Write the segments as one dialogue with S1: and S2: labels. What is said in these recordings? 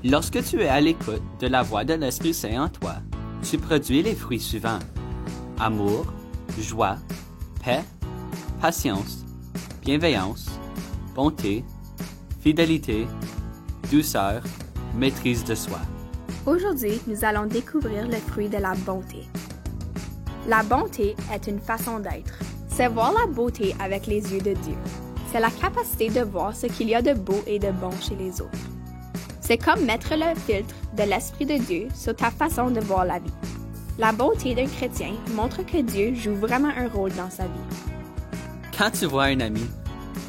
S1: Lorsque tu es à l'écoute de la voix de l'Esprit Saint en toi, tu produis les fruits suivants: amour, joie, paix, patience, bienveillance, bonté, fidélité, douceur, maîtrise de soi.
S2: Aujourd'hui, nous allons découvrir le fruit de la bonté. La bonté est une façon d'être. C'est voir la beauté avec les yeux de Dieu. C'est la capacité de voir ce qu'il y a de beau et de bon chez les autres. C'est comme mettre le filtre de l'Esprit de Dieu sur ta façon de voir la vie. La bonté d'un chrétien montre que Dieu joue vraiment un rôle dans sa vie.
S1: Quand tu vois un ami,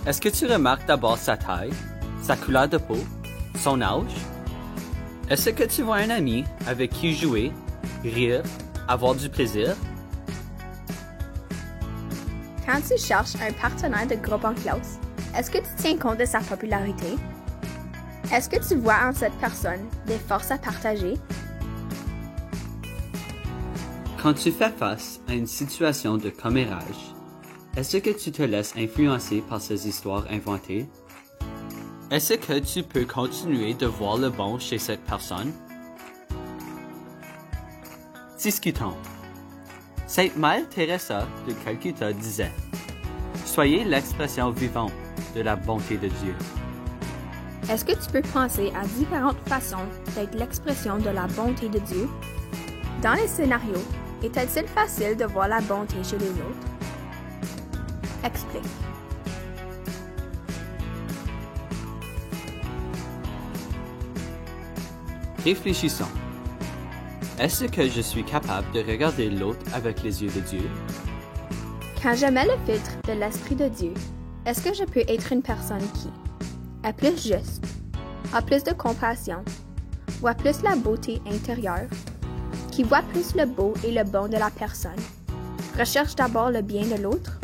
S1: est-ce que tu remarques d'abord sa taille, sa couleur de peau, son âge? Est-ce que tu vois un ami avec qui jouer, rire, avoir du plaisir?
S2: Quand tu cherches un partenaire de groupe en classe, est-ce que tu tiens compte de sa popularité? Est-ce que tu vois en cette personne des forces à partager?
S1: Quand tu fais face à une situation de commérage, est-ce que tu te laisses influencer par ces histoires inventées? Est-ce que tu peux continuer de voir le bon chez cette personne? Discutons. Sainte Mère Teresa de Calcutta disait: « Soyez l'expression vivante de la bonté de Dieu. »
S2: Est-ce que tu peux penser à différentes façons d'être l'expression de la bonté de Dieu? Dans les scénarios, est-il facile de voir la bonté chez les autres? Explique.
S1: Réfléchissons. Est-ce que je suis capable de regarder l'autre avec les yeux de Dieu?
S2: Quand je mets le filtre de l'Esprit de Dieu, est-ce que je peux être une personne qui est plus juste, a plus de compassion, voit plus la beauté intérieure, qui voit plus le beau et le bon de la personne, recherche d'abord le bien de l'autre?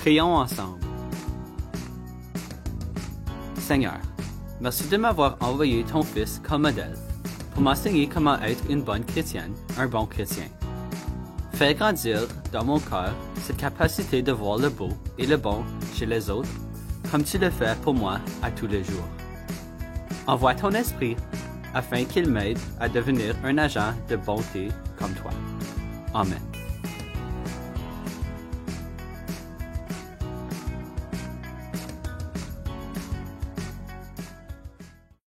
S1: Prions ensemble. Seigneur, merci de m'avoir envoyé ton Fils comme modèle pour m'enseigner comment être une bonne chrétienne, un bon chrétien. Fais grandir dans mon cœur cette capacité de voir le beau et le bon chez les autres, comme tu le fais pour moi à tous les jours. Envoie ton esprit afin qu'il m'aide à devenir un agent de bonté comme toi. Amen.